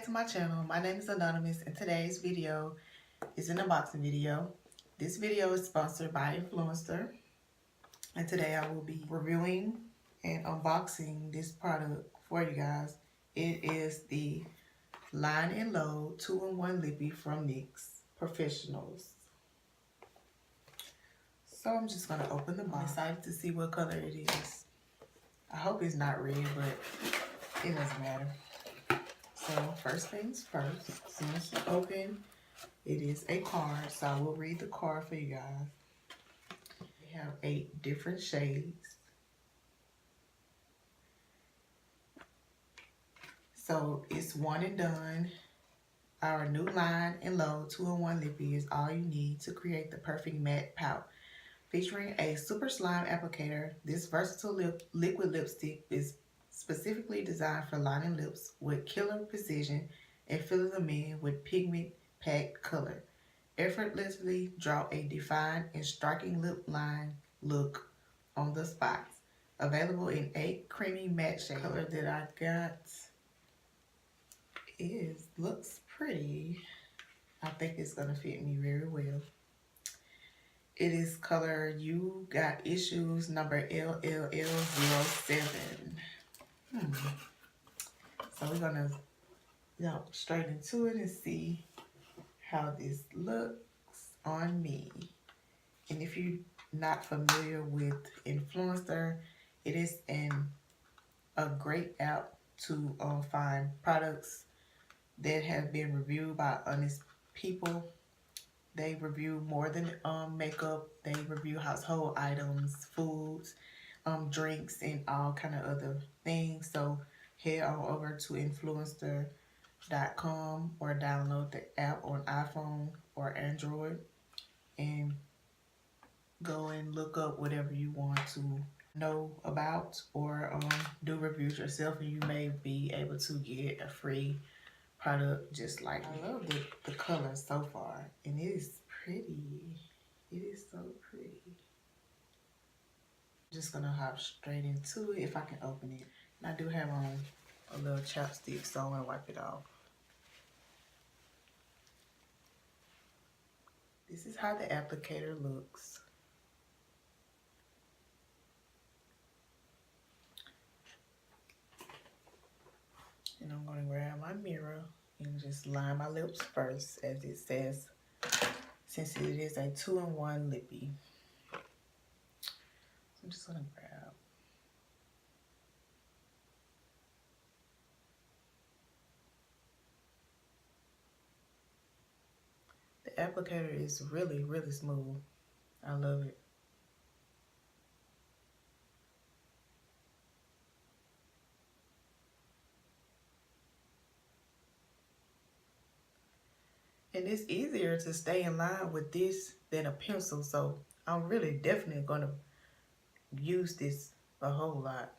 to my channel. My name is Anonymous and today's video is an unboxing video. This video is sponsored by Influenster and today I will be reviewing and unboxing this product for you guys. It is the Line and Load 2-in-1 Lippy from NYX Professionals. So I'm just going to open the box. I'm excited to see what color it is. I hope it's not red, but it doesn't matter. So first things first, as soon as you open, it is a card. So I will read the card for you guys. We have 8 different shades. So it's one and done. Our new Line and Load 2-in-1 Lippy is all you need to create the perfect matte pout. Featuring a super slime applicator, this versatile liquid lipstick is specifically designed for lining lips with killer precision and filling them in with pigment-packed color. Effortlessly draw a defined and striking lip line look on the spots. Available in 8 creamy matte shades. The color that I got looks pretty. I think it's gonna fit me very well. It is color You Got Issues number LLL07. So we're gonna jump straight into it and see how this looks on me. And if you're not familiar with Influencer, it is a great app to find products that have been reviewed by honest people. They review more than makeup. They review household items, foods, drinks, and all kind of other things. So head on over to influencer.com or download the app on iPhone or Android and go and look up whatever you want to know about or do reviews yourself, and you may be able to get a free product just like me. I love the color so far, and it is pretty. It is so pretty. Just gonna hop straight into it if I can open it. And I do have on a little chapstick, so I'm gonna wipe it off. This is how the applicator looks. And I'm gonna grab my mirror and just line my lips first, as it says, since it is a 2-in-1 lippy. So I'm just gonna grab. The applicator is really, really smooth. I love it. And it's easier to stay in line with this than a pencil, so I'm really definitely gonna use this a whole lot.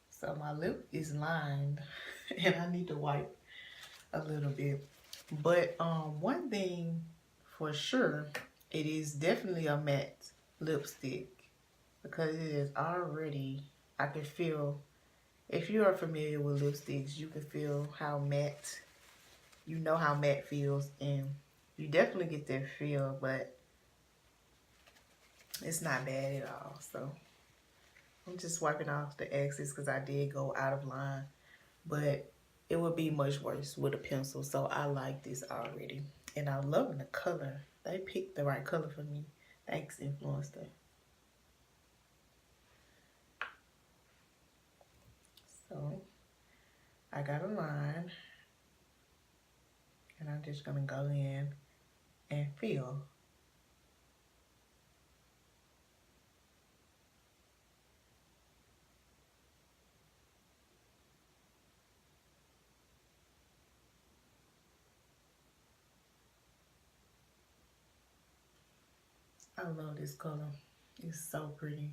So my lip is lined and I need to wipe a little bit. But one thing for sure, it is definitely a matte lipstick because it is already, I can feel, if you are familiar with lipsticks, you can feel how matte, you know how matte feels, and you definitely get that feel, but it's not bad at all. So I'm just wiping off the excess because I did go out of line, but it would be much worse with a pencil. So I like this already, and I'm loving the color. They picked the right color for me. Thanks, Influencer. So I got a line, and I'm just gonna go in and fill. I love this color. It's so pretty.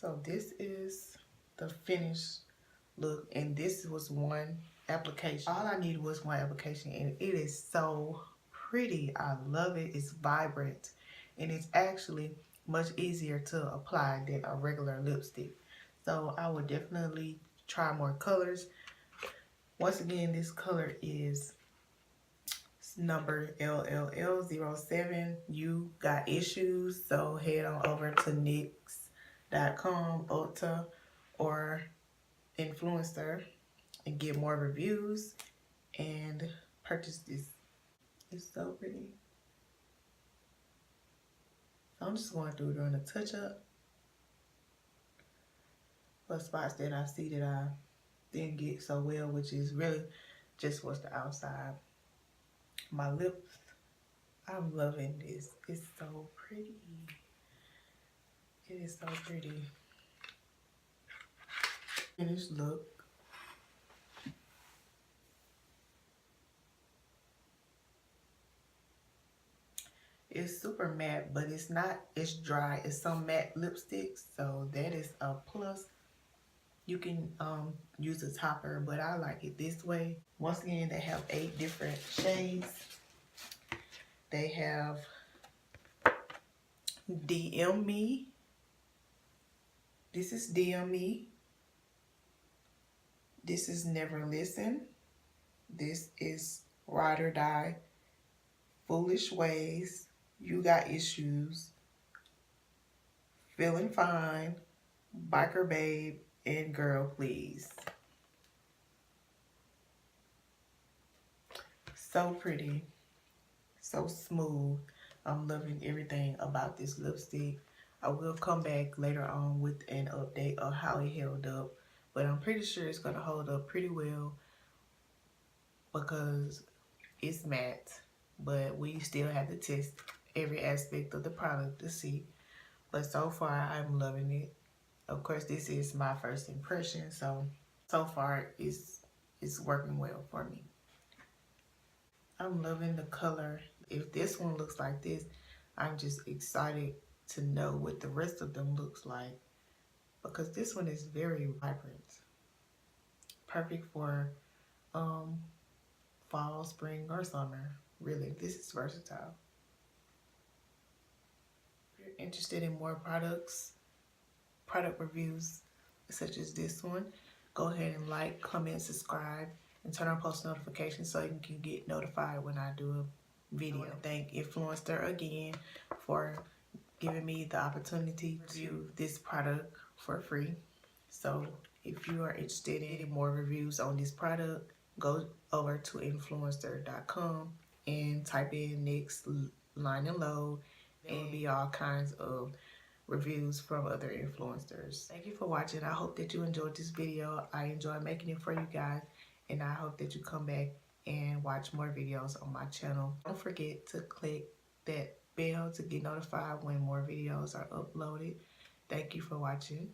So this is the finished look, and this was one application. All I needed was one application, and it is so pretty. I love it. It's vibrant, and it's actually much easier to apply than a regular lipstick. So I would definitely try more colors. Once again, this color is number LLL07. You got issues, so head on over to NYX.com, Ulta, or Influencer and get more reviews and purchase this. It's so pretty. So I'm just going through doing a touch up for spots that I see that I didn't get so well, which is really just what's the outside. My lips, I'm loving this. It's so pretty. It is so pretty. Finished look. It's super matte, but it's not, it's dry. It's some matte lipsticks, so that is a plus. You can use a topper, but I like it this way. Once again, they have 8 different shades. They have DM Me. This is DM Me. This is Never Listen. This is Ride or Die. Foolish Ways. You Got Issues. Feeling Fine. Biker Babe. And Girl Please. So pretty. So smooth. I'm loving everything about this lipstick. I will come back later on with an update of how it held up, but I'm pretty sure it's going to hold up pretty well because it's matte, but we still have to test every aspect of the product to see. But so far, I'm loving it. Of course, this is my first impression, so far it's working well for me. I'm loving the color. If this one looks like this, I'm just excited to know what the rest of them looks like, because this one is very vibrant. Perfect for fall, spring, or summer. Really, this is versatile. If you're interested in more product reviews such as this one, go ahead and like, comment, subscribe, and turn on post notifications so you can get notified when I do a video. I want to thank Influenster again for giving me the opportunity to review this product for free. So if you are interested in getting more reviews on this product, go over to Influenster.com and type in NYX Line and Load, and it'll be all kinds of reviews from other influencers. Thank you for watching. I hope that you enjoyed this video. I enjoy making it for you guys, and I hope that you come back and watch more videos on my channel. Don't forget to click that bell to get notified when more videos are uploaded. Thank you for watching.